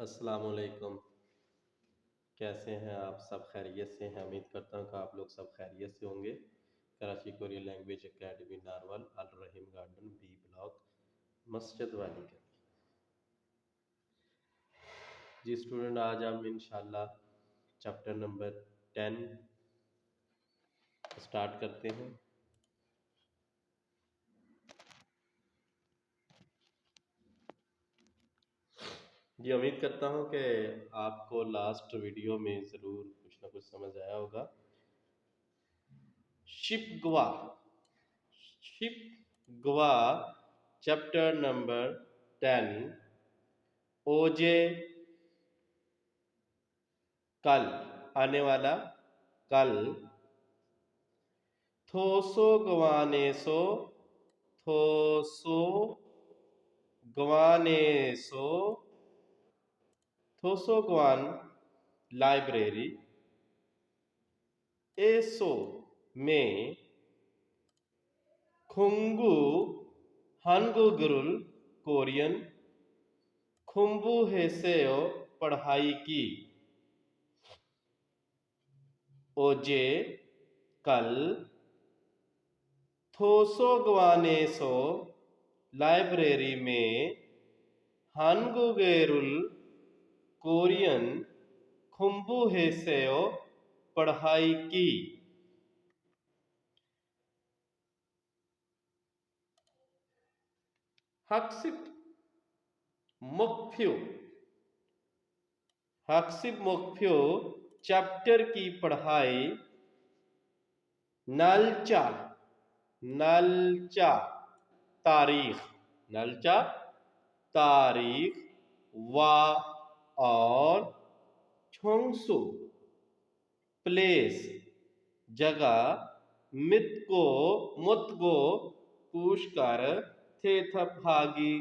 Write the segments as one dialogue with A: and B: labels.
A: अस्सलामुअलैकुम। कैसे हैं आप सब? खैरियत से हैं? उम्मीद करता हूँ कि आप लोग सब खैरियत से होंगे। कराची कोरियन लैंग्वेज एकेडमी नारवल, Al Rahim garden, B block, मस्जिद वाली गली। जी स्टूडेंट, आज हम इंशाल्लाह चैप्टर नंबर 10 स्टार्ट करते हैं। जी उम्मीद करता हूँ कि आपको लास्ट वीडियो में ज़रूर कुछ ना कुछ समझ आया होगा। शिपगवा, शिपगवा चैप्टर नंबर 10, ओजे कल, आने वाला कल, थोसो गवानेसो, थोसो गवानेसो, थोसो गवान लाइब्रेरी, एसो में खुंगू हनगुगुरुल कोरियन, खुम्बू हेसेयो पढ़ाई की, ओजे कल, थोसो गवानेसो लाइब्रेरी में हानगुगेरुल कोरियन खुम्बू हेसेयो पढ़ाई की। हक्सिप मुक्फ्यू, हक्सिप मुक्फ्यू चैप्टर की पढ़ाई नलचा, नलचा तारीख, नलचा तारीख, वा और छोंगसु प्लेस जगह, मितको मुतगो पूछकर, थे भागी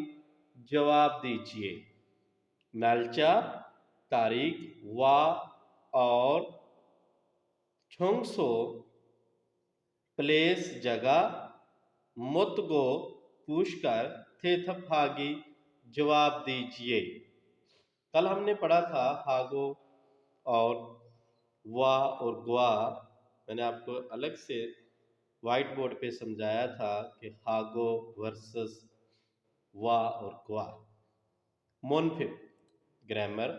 A: जवाब दीजिए। नलचा तारीख, वा और छोंगसो प्लेस जगह, मुतगो पूछकर, थे भागी जवाब दीजिए। कल हमने पढ़ा था हागो और वा और ग्वा। मैंने आपको अलग से व्हाइट बोर्ड पे समझाया था कि हागो वर्सेस वा और ग्वा। मोनफिम ग्रामर,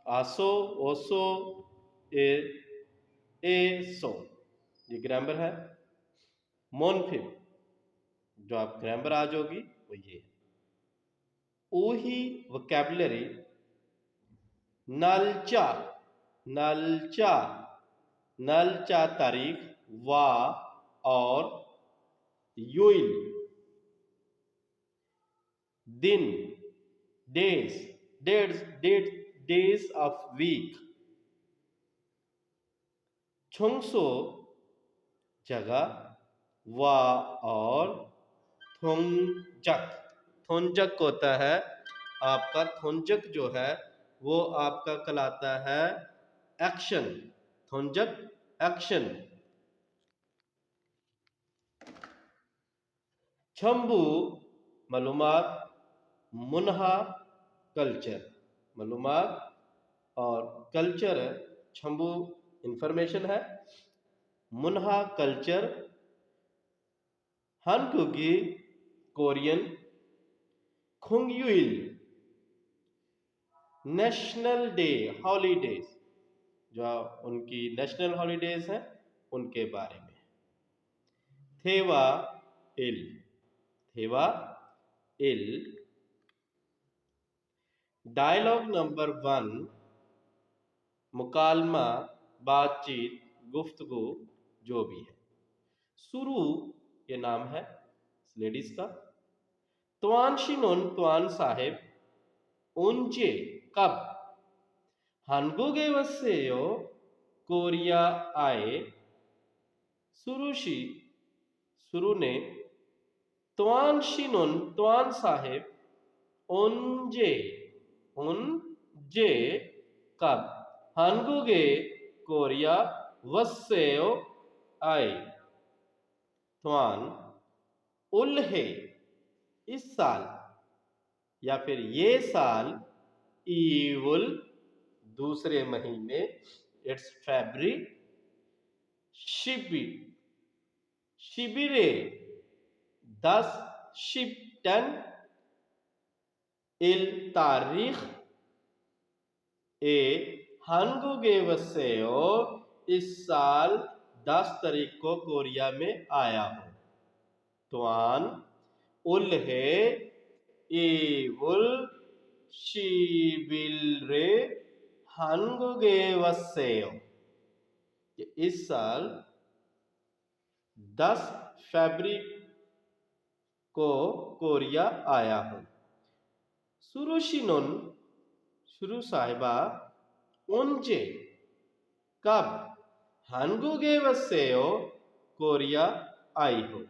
A: आसो, ओसो, ए सो, ये ग्रामर है। मोनफिम जो आप ग्रामर आज होगी वो ये है। ओही वोकैबुलरी नलचा, नलचा, नलचा तारीख, वा और युइल दिन, days, days, days of week. छुंगसो जगह, वा और थोंजक, थोंजक होता है आपका, थोंजक जो है वो आपका कहलाता है एक्शन, थोंजक एक्शन। छम्बू मालूमात, मुनहा कल्चर, मालूमात और कल्चर, छम्बू इंफॉर्मेशन है, मुनहा कल्चर, हानकुगी कोरियन, खुंगयुइल नेशनल डे हॉलीडेज, जो उनकी नेशनल हॉलीडेज हैं उनके बारे में। थेवा इल, थेवा इल। डायलॉग नंबर 1, मुकालमा, बातचीत, गुफ्तगू जो भी है। सुरु ये नाम है लेडीज का। त्वान शिनोन, त्वान साहेब, उनचे कब, हानगुगे वसेयो कोरिया आए, सुरुशी सुरु ने, त्वान शिनोन त्वान साहेब, उनजे उनजे कब, हानगुगे कोरिया वसेयो आए, त्वान उल्हे इस साल, या फिर ये साल ईवुल दूसरे महीने इट्स फेब्री शिबी शिबिरे 10 शिबटन इल तारीख ए 한국에 इस साल 10 तारीख को कोरिया में आया हूं। त्वान उल्हे इवुल शिबिरे 한국에 इस साल 10 फरवरी को कोरिया आया हूं। सुरुशिनुन शुरू साहिबा उनजे कब 한국에 कोरिया आई हो।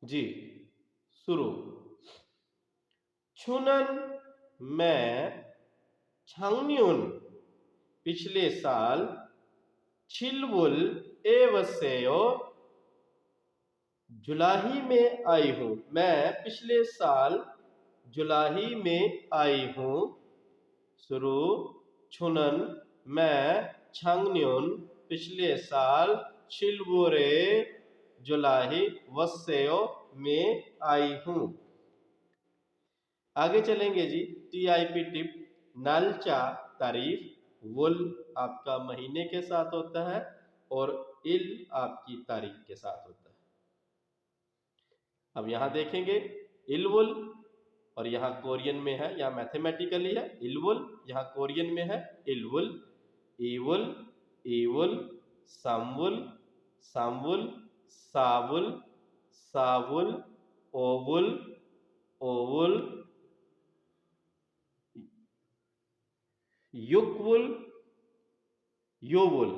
A: जी शुरू छुनन मैं छंगन्युन पिछले साल छिलवुल एवसेयो जुलाई में आई हूं। मैं पिछले साल जुलाई में आई हूं। शुरू छुनन मैं छंगन्युन पिछले साल छिलवुरे जुलाई वसेयो में आई हूं। आगे चलेंगे जी। TIP टिप नालचा तारीख वुल आपका महीने के साथ होता है और इल आपकी तारीख के साथ होता है। अब यहां देखेंगे इलवुल और यहाँ कोरियन में है, यहाँ मैथमेटिकली है इलवुल, यहाँ कोरियन में है इलवुल, ईवुल, ईवुल, सामवुल, सामवुल, सावुल, सावुल, ओवुल, ओवुल, युकवुल, योवुल।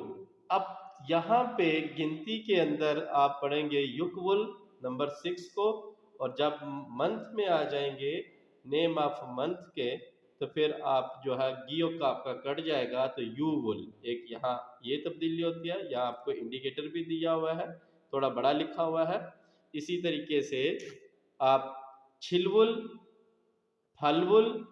A: अब यहाँ पे गिनती के अंदर आप पढ़ेंगे युकवुल नंबर 6 को, और जब मंथ में आ जाएंगे नेम ऑफ मंथ के तो फिर आप जो है गियो का आपका कट जाएगा तो यूवुल। एक यहाँ ये तब्दीली होती है, यहाँ आपको इंडिकेटर भी दिया हुआ है, थोड़ा बड़ा लिखा हुआ है। इसी तरीके से आप छिलवुल, फलवुल,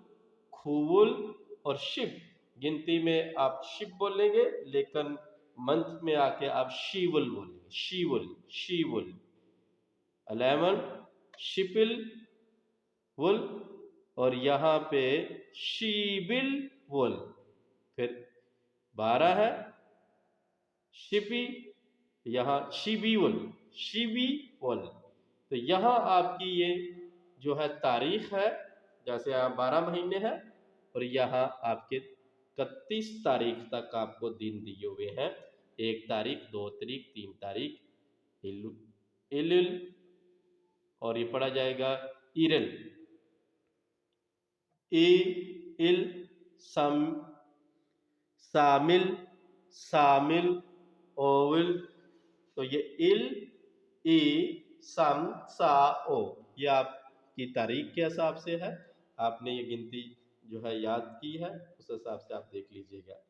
A: खूवुल और शिव गिनती में आप शिव बोलेंगे, लेकिन मंथ में आके आप शीवुल बोलेंगे, शीवुल, शीवुल। 11 शिपिल वुल और यहाँ पे शीबिल वुल। फिर 12 है शिपी, यहाँ शिबी वुल, शिबी वुल। तो यहाँ आपकी ये जो है तारीख है, जैसे यहाँ 12 महीने हैं और यहाँ आपके 31 तारीख तक आपको दिन दिए हुए हैं। 1 तारीख, 2 तारीख, 3 तारीख इलिल, और ये पढ़ा जाएगा इरल, ए इल, सम, सामिल, सामिल, ओविल। तो ये इल, ई, सम, सा, ओ, ये आपकी तारीख के हिसाब से है। आपने ये गिनती जो है याद की है, उस हिसाब से आप देख लीजिएगा।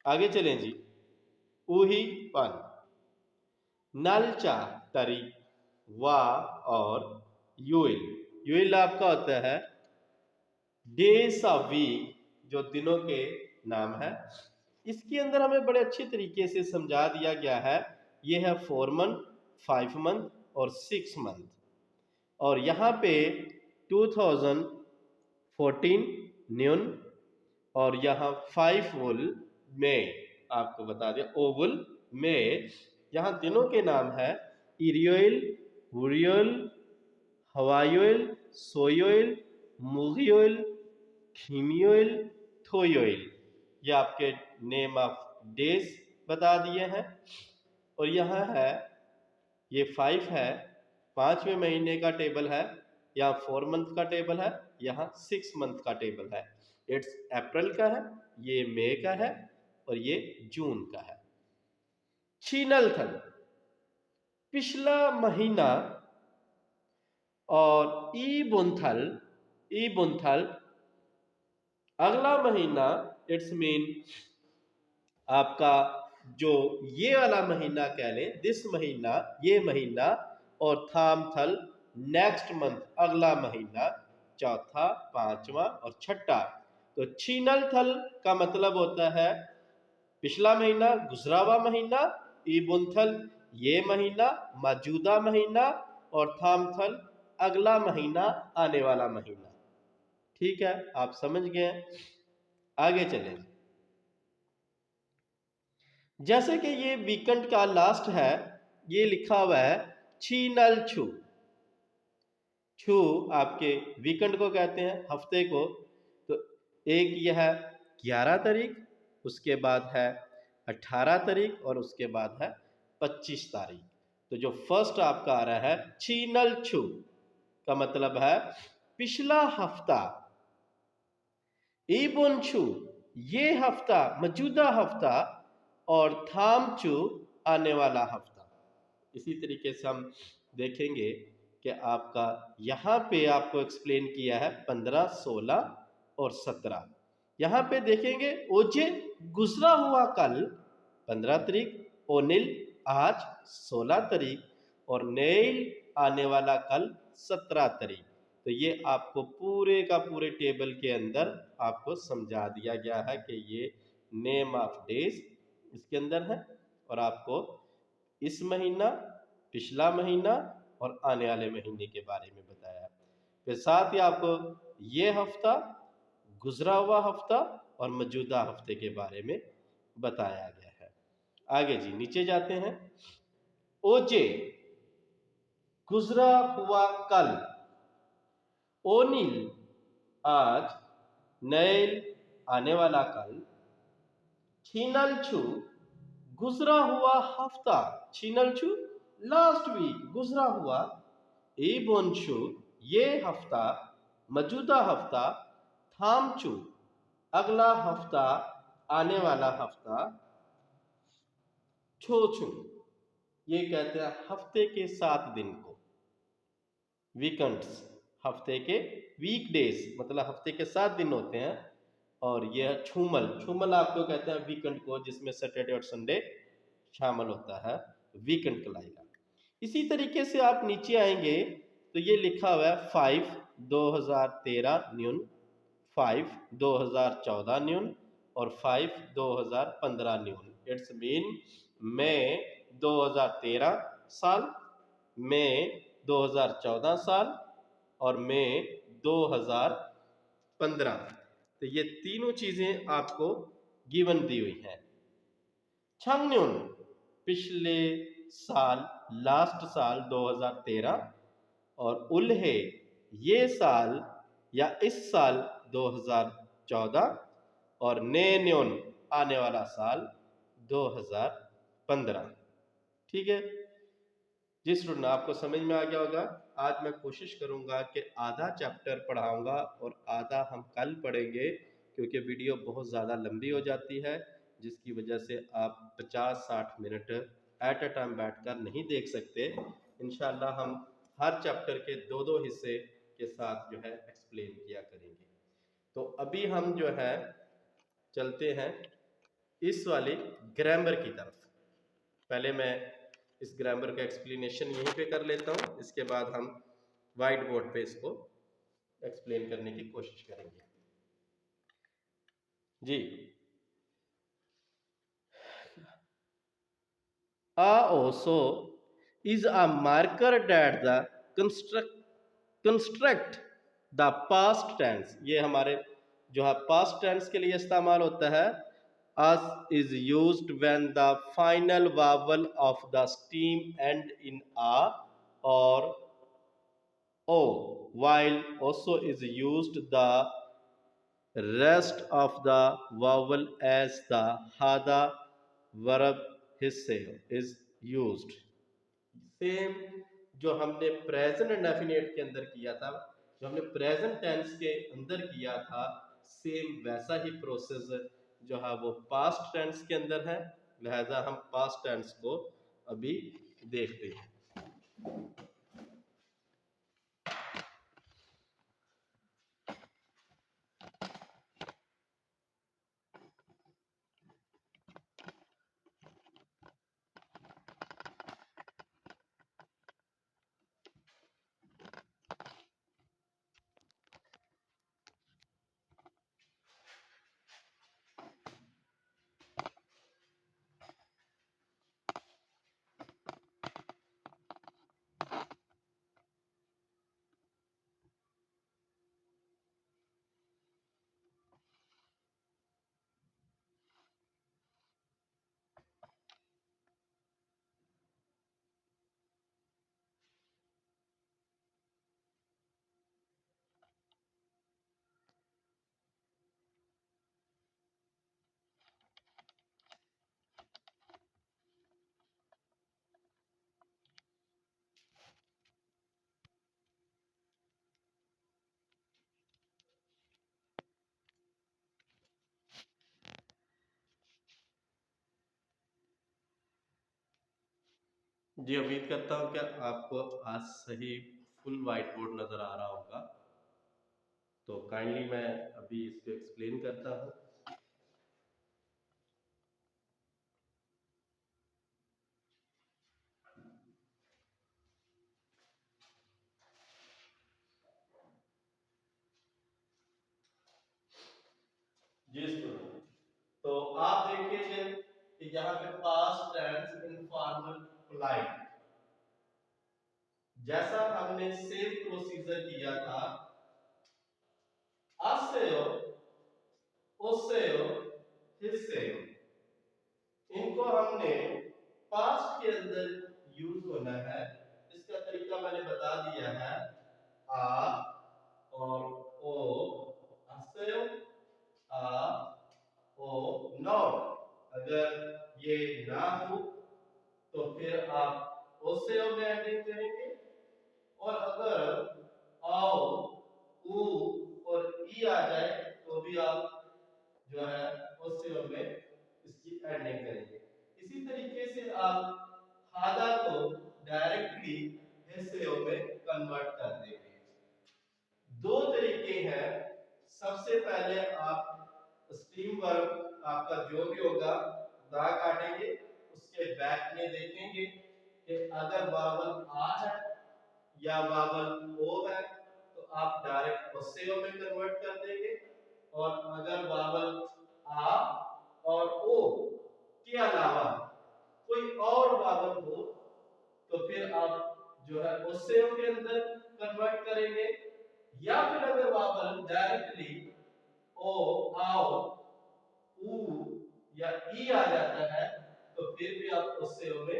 A: आगे चलें जी। उही पन नलचा तारीख वा और यूइल। यूइल आपका होता है डेज ऑफ वीक, जो दिनों के नाम है। इसके अंदर हमें बड़े अच्छे तरीके से समझा दिया गया है। ये है 4 मंथ, 5 मंथ और 6 मंथ। और यहाँ पे 2014 न्यून और यहाँ 5 वुल में आपको बता दिया, ओवुल में। यहाँ दिनों के नाम है इरियोइल, वुरियोइल, हवायोइल, सोयोइल, मुगियोइल, खीमियोइल, थोयोइल। ये आपके नेम ऑफ डेज बता दिए हैं। और यहाँ है ये 5 है, 5वें महीने का टेबल है। यहाँ 4 मंथ का टेबल है, यहाँ 6 मंथ का टेबल है। इट्स अप्रैल का है, ये मई का है और ये जून का है। छीनल थल पिछला महीना और ई बुंथल अगला महीना। इट्स मीन आपका जो ये वाला महीना कह लें, दिस महीना, ये महीना, और थाम थल नेक्स्ट मंथ अगला महीना, चौथा, पांचवा और छठा। तो छीनल थल का मतलब होता है पिछला महीना, गुजरा हुआ महीना, ईबुनथल ये महीना, मौजूदा महीना, और थामथल अगला महीना, आने वाला महीना। ठीक है, आप समझ गए। आगे चलें। जैसे कि ये वीकेंड का लास्ट है, ये लिखा हुआ है छीनल छू। छू आपके वीकेंड को कहते हैं, हफ्ते को। तो एक यह है 11 तारीख, उसके बाद है 18 तारीख और उसके बाद है 25 तारीख। तो जो फर्स्ट आपका आ रहा है छीनल छू का मतलब है पिछला हफ्ता। ईबुनछू ये हफ्ता, मौजूदा हफ्ता, और थामचू आने वाला हफ्ता। इसी तरीके से हम देखेंगे कि आपका यहाँ पे आपको एक्सप्लेन किया है 15, 16 और 17। यहाँ पे देखेंगे ओजे गुजरा हुआ कल 15 तारीख, ओनिल आज 16 तारीख, और नेल आने वाला कल 17 तारीख। तो ये आपको पूरे का पूरे टेबल के अंदर आपको समझा दिया गया है कि ये नेम ऑफ डेज इसके अंदर है, और आपको इस महीना, पिछला महीना और आने वाले महीने के बारे में बताया। फिर साथ ही आपको ये हफ्ता, गुजरा हुआ हफ्ता और मौजूदा हफ्ते के बारे में बताया गया है। आगे जी नीचे जाते हैं। ओजे गुजरा हुआ कल, ओनिल आज, नैल आने वाला कल, छीनलछू गुजरा हुआ हफ्ता, छीनलछू लास्ट वीक गुजरा हुआ, ईबोनशु ये हफ्ता, मौजूदा हफ्ता, थामचू अगला हफ्ता, आने वाला हफ्ता, छोछू ये कहते हैं हफ्ते के 7 दिन को। वीकेंड्स हफ्ते के, वीकडेज मतलब हफ्ते के 7 दिन होते हैं। और यह छूमल, छूमल आपको कहते हैं वीकेंड को, जिसमें सैटरडे और संडे शामिल होता है, वीकेंड कहलाएगा। इसी तरीके से आप नीचे आएंगे तो ये लिखा हुआ है 5 2013 न्यून, 5 2014 न्यून, और 5 2015 न्यून। इट्स मीन मई 2013 साल, मई 2014 साल और मई 2015। तो ये तीनों चीजें आपको गिवन दी हुई हैं। छंगन्यून पिछले साल, लास्ट साल 2013, और उल्हे ये साल या इस साल 2014, और नेन्योन आने वाला साल 2015। ठीक है जी स्टूडेंट, आपको समझ में आ गया होगा। आज मैं कोशिश करूंगा कि आधा चैप्टर पढ़ाऊंगा और आधा हम कल पढ़ेंगे, क्योंकि वीडियो बहुत ज़्यादा लंबी हो जाती है, जिसकी वजह से आप 50-60 मिनट एट अ टाइम बैठकर नहीं देख सकते। इंशाल्लाह हम हर चैप्टर के 2-2 हिस्से के साथ जो है एक्सप्लेन किया करेंगे। तो अभी हम जो है चलते हैं इस वाली ग्रामर की तरफ। पहले मैं इस ग्रामर का एक्सप्लेनेशन यहीं पे कर लेता हूँ, इसके बाद हम वाइट बोर्ड पे इसको एक्सप्लेन करने की कोशिश करेंगे जी। also is a marker that the construct the past tense। ये हमारे जो है past tense के लिए इस्तेमाल होता है। as is used when the final vowel of the stem end in a or o, while also is used the rest of the vowel as the hada verb हिस्से is used। सेम जो हमने present indefinite के अंदर किया था, जो हमने present tense के अंदर किया था, सेम वैसा ही प्रोसेस जो है वो पास्ट टेंस के अंदर है। लिहाजा हम पास्ट टेंस को अभी देखते हैं। जी, उम्मीद करता हूँ कि आपको आज सही फुल व्हाइट बोर्ड नज़र आ रहा होगा। तो काइंडली मैं अभी इसको एक्सप्लेन करता हूँ। जी स्टूडेंट, तो आप देखिए कि यहाँ पे पास्ट टेंस इनफॉर्मल पोलाइट, जैसा हमने सेम प्रोसीजर किया था, आसेयो, ओसेयो, हिसेयो, इनको हमने पास्ट के अंदर यूज होना है। इसका तरीका मैंने बता दिया है, आ और ओ, आसेयो, आ ओ नॉट। अगर ये ना हो तो फिर आप ओसेयो में एंडिंग करेंगे, और अगर आओ, ऊ और ई आ जाए तो भी आप जो है ओसेयो में इसकी एंडिंग करेंगे। इसी तरीके से आप हादा को डायरेक्टली हेसेयो में कन्वर्ट कर देंगे। दो तरीके हैं। सबसे पहले आप स्टीम वर्ब आपका जो भी होगा दा काटेंगे, उसके बैक में देखेंगे कि अगर वावल आ है या वावल ओ है तो आप डायरेक्ट ओसेयो में कन्वर्ट कर देंगे, और अगर वावल आ और ओ के अलावा कोई और वावल हो तो फिर आप जो है ओसेयो के अंदर कन्वर्ट करेंगे, या फिर अगर वावल डायरेक्टली ओ, आओ, ऊ या ई आ जाता है तो फिर भी आप ओसेयो में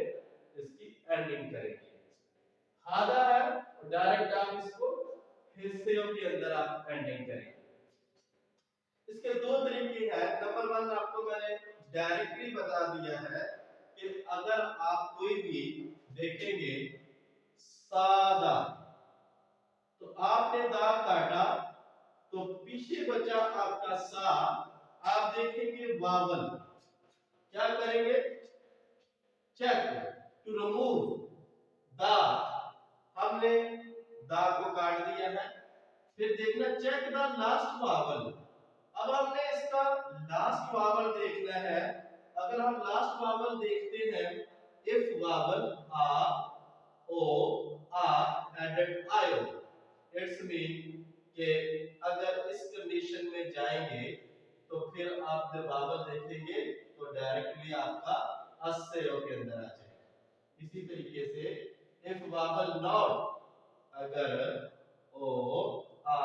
A: इसकी एंडिंग करेंगे। हादा है डायरेक्ट आप इसको हिस्सेयों के अंदर आप एंडिंग करेंगे। इसके दो तरीके हैं। नंबर वन आपको मैंने डायरेक्टली बता दिया है कि अगर आप कोई भी देखेंगे सादा, तो आपने दाग काटा तो पीछे बचा आपका सा, आप देखेंगे वावल, क्या करेंगे, चेक टू रिमूव दा, हमने दा को काट दिया है। फिर देखना चेक द लास्ट वावल, अब हमने इसका लास्ट वावल देखना है। अगर हम लास्ट वावल देखते हैं, इफ वावल आ, ओ, आ एडेड आयो, इट्स मीन कि अगर इस कंडीशन में जाएंगे तो फिर आप जब वावल देखेंगे तो डायरेक्टली आपका अस्सेयो के अंदर आ जाएगा। इसी तरीके से इफ वावल नॉट, अगर ओ, आ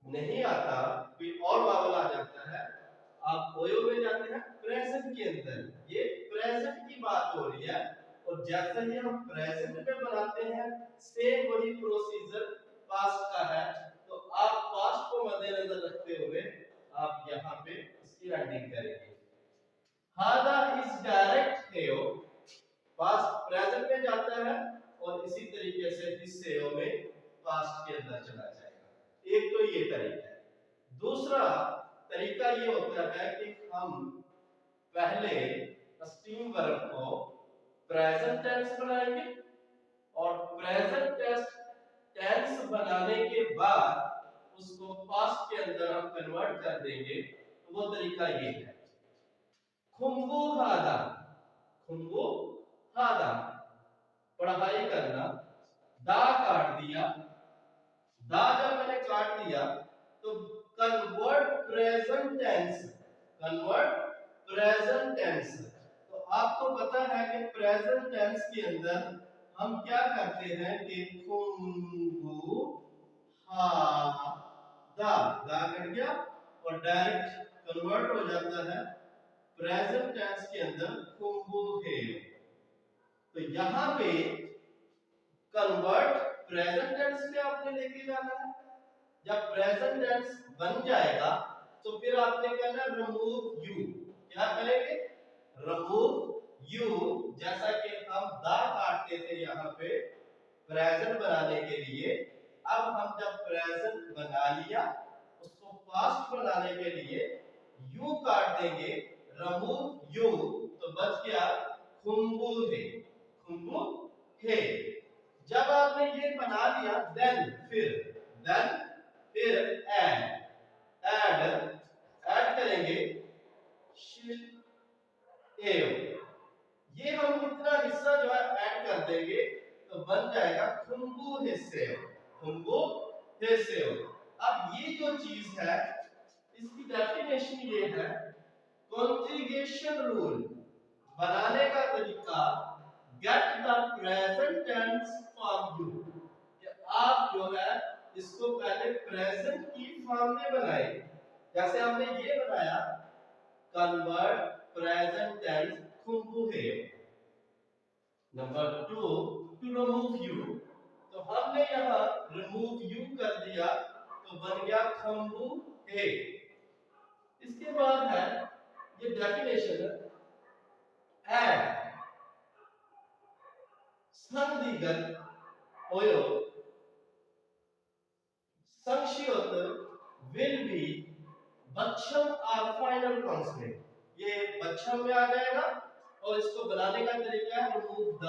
A: नहीं आता, कोई और वावल आ जाता है, आप ओयो में जाते हैं प्रेजेंट के अंदर। ये प्रेजेंट की बात हो रही है, और जैसे ही हम प्रेजेंट में बनाते हैं सेम वही प्रोसीजर पास्ट का है। तो आप पास्ट को मद्देनजर रखते हुए आप यहाँ पे इसकी एंडिंग करेंगे। हादा इज डायरेक्ट हेयो, पास्ट प्रेजेंट में जाता है, और इसी तरीके से हिस्सेयों में पास्ट के अंदर चला जाएगा। एक तो ये तरीका है। दूसरा तरीका ये होता है कि हम पहले स्टीम वर्ब को प्रेजेंट टेंस बनाएंगे, और प्रेजेंट टेंस बनाने के बाद उसको पास्ट के अंदर हम कन्वर्ट कर देंगे। तो वो तरीका ये है, खुम्बू हादा, खुम्बू हादा पढ़ाई करना, दा काट दिया, दा जब मैंने काट दिया तो convert present tense, convert present tense. तो आपको पता है कि प्रेजेंट टेंस के अंदर हम क्या करते हैं कि खुम्बू हा दा, दा कट गया और डायरेक्ट कन्वर्ट हो जाता है प्रेजेंट टेंस के अंदर खुम्बू है। तो यहां पे कन्वर्ट प्रेजेंट टेंस में आपने लेके जाना है। जब प्रेजेंट टेंस बन जाएगा तो फिर आपने कहना रिमूव यू, क्या करेंगे, रिमूव यू। जैसा कि हम दा काटते थे यहाँ पे प्रेजेंट बनाने के लिए, अब हम जब प्रेजेंट बना लिया उसको पास्ट बनाने के लिए यू काट देंगे, रिमूव यू, तो बच गया खुम्बू है, खुम्बू है। जब आपने ये बना लिया फिर ऐड करेंगे एव। ये हम इतना हिस्सा जो है ऐड कर देंगे तो बन जाएगा खुम्बू हिस्सेव, खुम्बू हिस्सेव। अब ये जो चीज है इसकी डेफिनेशन ये है, कॉन्जुगेशन रूल बनाने का तरीका, get the present tense form you, कि आप जो है इसको पहले प्रेजेंट की फॉर्म में बनाए। जैसे हमने ये बनाया कन्वर्ट प्रेजेंट टेंस खुम्बू है। नंबर 2 टू रिमूव यू, तो हमने यहां रिमूव यू कर दिया तो बन गया खम्बू है। इसके बाद है ये डेफिनेशन है, ऐड संदिग्ध ओयो संक्षिप्त विल बी बच्चम और फाइनल कॉन्सोनेंट, ये बच्चम में आ जाएगा। और इसको बनाने का तरीका है रिमूव द,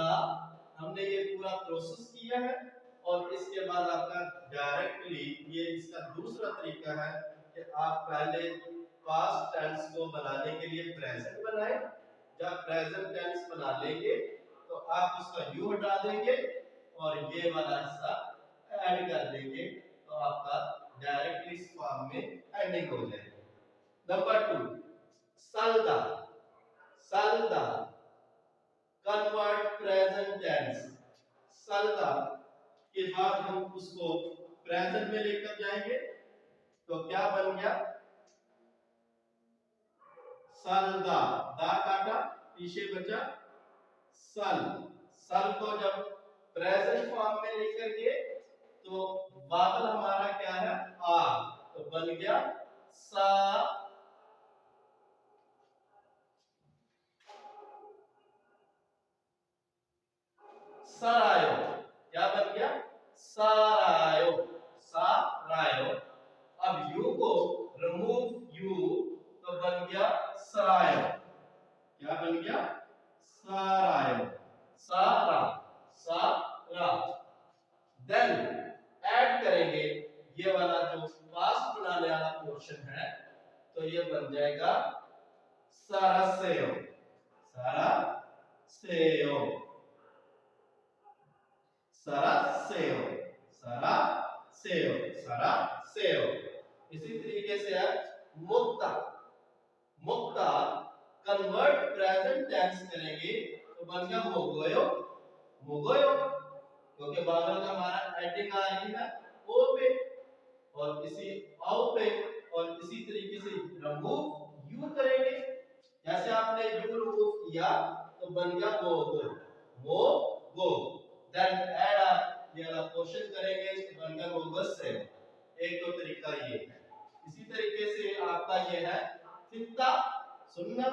A: हमने ये पूरा प्रोसेस किया है। और इसके बाद आपका डायरेक्टली ये इसका दूसरा तरीका है कि आप पहले पास्ट टेंस को बनाने के लिए प्रेजेंट बनाएं। जब प्रेजेंट टेंस बना लेंगे तो आप उसका यू हटा देंगे और ये वाला हिस्सा ऐड कर देंगे तो आपका डायरेक्टली इस फॉर्म में एंडिंग हो जाएगी। नंबर 2 सल्दा, सल्दा कन्वर्ट प्रेजेंट टेंस, सल्दा के बाद हम उसको प्रेजेंट में लेकर जाएंगे तो क्या बन गया सल्दा, दा काटा पीछे बचा सल। सल को जब प्रेजेंट फॉर्म में लेकर गए तो बादल हमारा क्या है आ, तो बन गया सा, सरायो, क्या बन गया सरायो, सरायो। अब यू को रिमूव यू तो बन गया सरायो, क्या बन गया सरायो, सारा, सारा। देन ऐड करेंगे ये वाला जो पास्ट बनाने वाला पोर्शन है तो ये बन जाएगा सारासेयो, सारासेयो, सारासेयो, सारासेयो, सारासेयो। इसी तरीके से है मुक्ता, मुक्ता कन्वर्ट प्रेजेंट टेंस करेंगे तो बन गया मोगोयो, मोगोयो, क्योंकि बादल का हमारा एंडिंग आ रही है ओ पे और इसी औ पे, और इसी तरीके से रिमूव यू करेंगे। जैसे आपने यू रिमूव किया तो बन गया मोगो, मोगो। देन ऐड आप ये वाला क्वेश्चन करेंगे तो बन गया मोगस से। एक तो तरीका ये है। इसी तरीके से आपका ये है फित्ता, सुनना,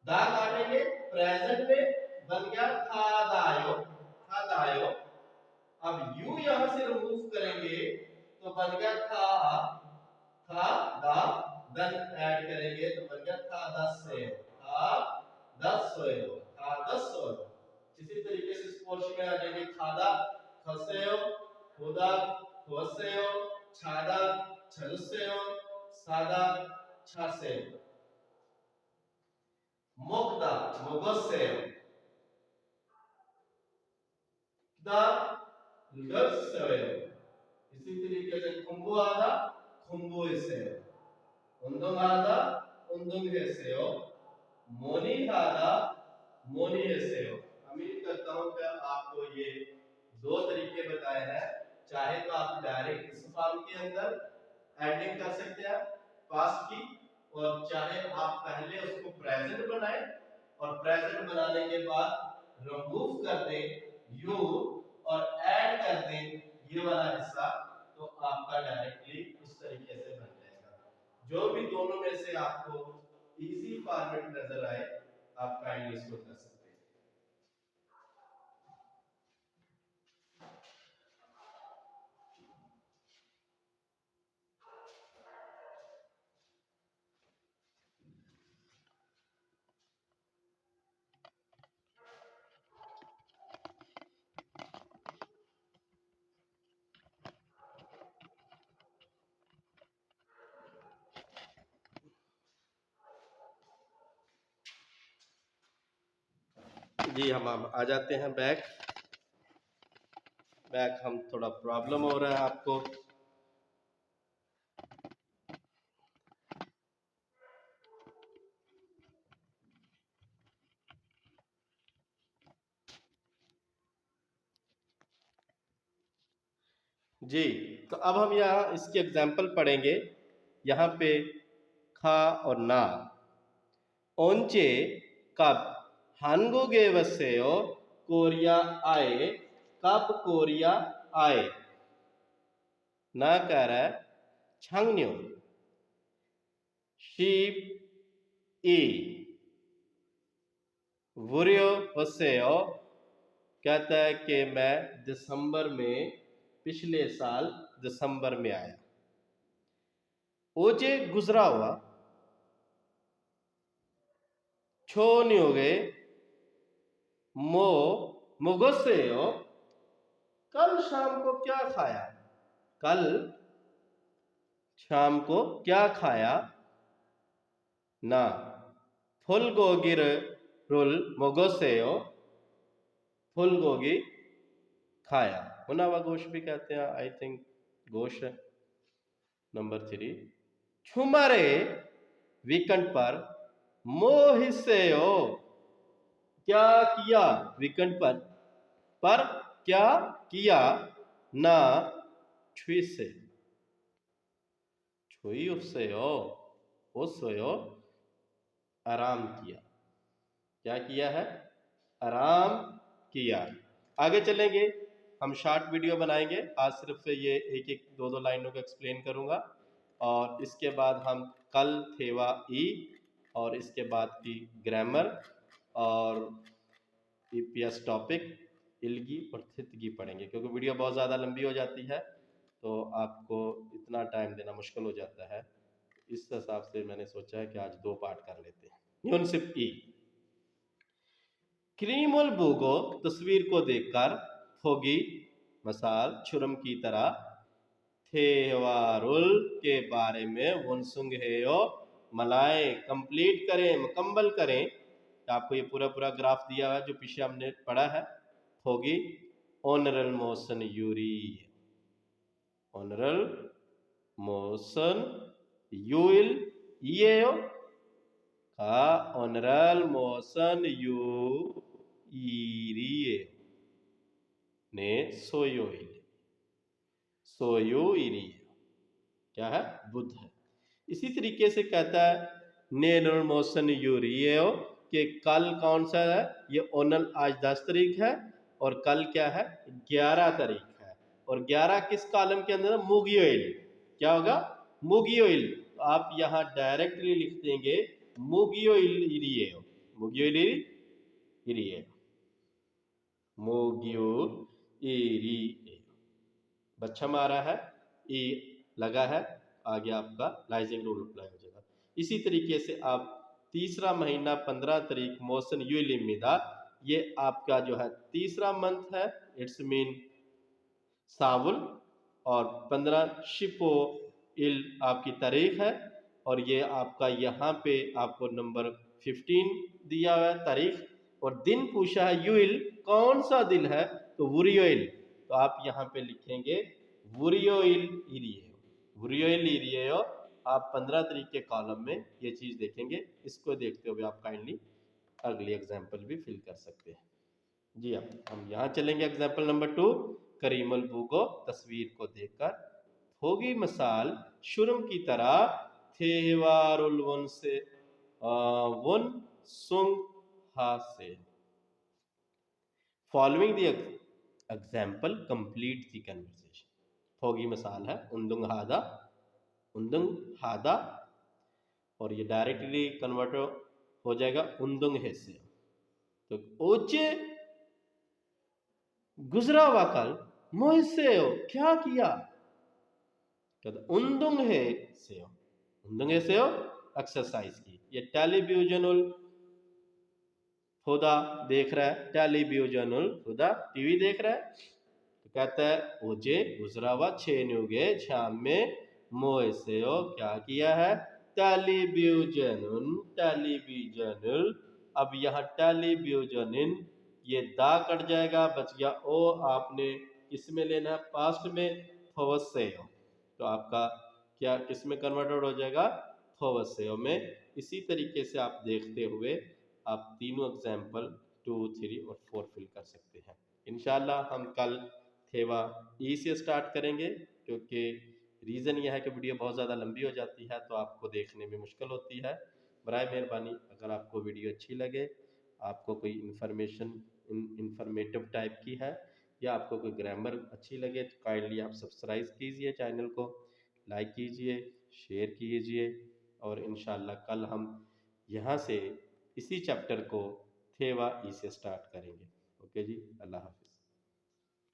A: दा काटेंगे प्रेजेंट में बन गया खादायो, खादायो। अब यू यहां से रिमूव करेंगे तो बन गया खा, खा दा। देन ऐड करेंगे तो बन गया खा दस से, खा दस सोयो, खा दस सोयो। इसी तरीके से इस पोर्शन में आ जाएंगे खादा खसेयो, खुदा खोसेयो, छादा छलसेयो, सादा छासेयो, मोक्ता मोगसेयो, दा लसयो। इसी तरीके से खुम्बुआदा खुम्बुइसेयो, उंदुंगादा उंदुंगेसेयो, मोनीहादा मोनीएसेयो। उम्मीद करता हूं कि आपको ये दो तरीके बताए हैं। चाहे तो आप डायरेक्ट इस फॉर्म के अंदर एंडिंग कर सकते हैं पास्ट की, और चाहे आप पहले उसको प्रेजेंट बनाएं और प्रेजेंट बनाने के बाद रिमूव कर दें यू और ऐड कर दें ये वाला हिस्सा, तो आपका डायरेक्टली उस तरीके से बन जाएगा। जो भी दोनों में से आपको इजी फॉर्मेट नजर आए आप काइंडली इसको कर सकते हैं। जी हम आ जाते हैं बैक। हम थोड़ा प्रॉब्लम हो रहा है आपको। जी तो अब हम यहाँ इसके एग्जाम्पल पढ़ेंगे। यहाँ पे खा और ना ओंचे कब 한국에 왔어요 कोरिया आए, कब कोरिया आए। ना कह रहा है छांगन्यो शीप ई वुरियो वसेयो कहता है कि मैं दिसंबर में, पिछले साल दिसंबर में आया। ओजे गुजरा हुआ छो नहीं हो गए मो मुगोसेयो कल शाम को क्या खाया। कल शाम को क्या खाया। ना फुलगोगिर रुल मुगोसेयो फुलगोगी खाया। हुनावा गोश भी कहते हैं, आई थिंक गोश है। नंबर 3 छुमारे वीकेंड पर मोहिसेयो क्या किया। वीकेंड पर क्या किया। ना छुई से छुई उससे हो आराम किया। क्या किया है। आराम किया। आगे चलेंगे, हम शॉर्ट वीडियो बनाएंगे। आज सिर्फ ये एक एक दो दो लाइनों को एक्सप्लेन करूंगा और इसके बाद हम कल थेवा ई और इसके बाद की ग्रामर और ईपीएस टॉपिक इल्गी और थितगी पढ़ेंगे, क्योंकि वीडियो बहुत ज़्यादा लंबी हो जाती है तो आपको इतना टाइम देना मुश्किल हो जाता है। इस हिसाब से मैंने सोचा है कि आज 2 पार्ट कर लेते हैं। यूनसिप ई क्रीमुल बूगो तस्वीर को देखकर फोगी मसाल छुरम की तरह थेवारुल के बारे में वनसुंग हेयो मलाए कंप्लीट करें, मुकम्मल करें। आपको ये पूरा पूरा ग्राफ दिया हुआ है जो पीछे हमने पढ़ा है। होगी ऑनरल मोशन यूरी, ऑनरल मोशन यूल ये का ऑनरल मोशन यू ईरिए ने सोयोइल सोयोइरी क्या है बुद्ध है। इसी तरीके से कहता है नेनल मोशन यूरियो कि कल कौन सा है। ये ओनल आज 10 तारीख है और कल क्या है 11 तारीख है। और 11 किस कॉलम के अंदर मुगियोइल क्या होगा मुगियोइल। तो आप यहाँ डायरेक्टली लिख देंगे मुगियोइल इरियो मुगियोइल इरियो मुगियो इरियो। बच्चा मारा है ई लगा है, आगे आपका लाइजिंग रूल अप्लाई हो जाएगा। इसी तरीके से आप तीसरा महीना 15 तारीख मोशन यूलिमिदा ये आपका जो है तीसरा मंथ है, इट्स मीन सावुल। और 15 शिपो इल आपकी तारीख है और ये आपका यहाँ पे आपको नंबर 15 दिया हुआ है तारीख। और दिन पूछा है यूइल कौन सा दिन है तो वुरियोइल। तो आप यहाँ पे लिखेंगे वुरियोइल इरियो वुरियोइल इरियो। आप 15 तारीख के कॉलम में ये चीज़ देखेंगे। इसको देखते हुए आप काइंडली अगली एग्जाम्पल भी फिल कर सकते हैं। जी हम यहाँ चलेंगे एग्जाम्पल नंबर 2। करीमल बूगो तस्वीर को देखकर होगी मसाल शुरम की तरह थेवारुल वन से वन सुंग हा से। Following the example complete the conversation. होगी मसाल है उंदुंग हादा और ये डायरेक्टली कन्वर्ट हो जाएगा उंदुंग है से। तो ओचे गुजरा हुआ कल मोहिसे क्या किया। उंदुंग है से उंदुंग है से एक्सरसाइज की। ये टेलीविजनल खुदा देख रहा है, टेलीविजनल खुदा टीवी देख रहा है। तो कहता है ओजे गुजरा हुआ 6 न्यूगे शाम में मोहिसे क्या किया है टेलीविजनल टेलीविजनल। अब यहाँ टेलीविजन ये दा कट जाएगा, बच गया ओ। आपने किस में लेना है, पास्ट में, थोवसेयो। तो आपका क्या किस में कन्वर्टेड हो जाएगा, थोवसेयो में। इसी तरीके से आप देखते हुए आप तीनों एग्जाम्पल 2, 3 और 4 फिल कर सकते हैं। इंशाल्लाह हम कल थेवा ई से स्टार्ट करेंगे, क्योंकि रीज़न यह है कि वीडियो बहुत ज़्यादा लंबी हो जाती है तो आपको देखने में मुश्किल होती है। बराए मेहरबानी अगर आपको वीडियो अच्छी लगे, आपको कोई इंफॉर्मेटिव टाइप की है, या आपको कोई ग्रामर अच्छी लगे, तो काइंडली आप सब्सक्राइब कीजिए चैनल को, लाइक कीजिए, शेयर कीजिए। और इंशाल्लाह कल हम यहाँ से इसी चैप्टर को थेवा ई से स्टार्ट करेंगे। ओके जी, अल्लाह हाफ़िज़।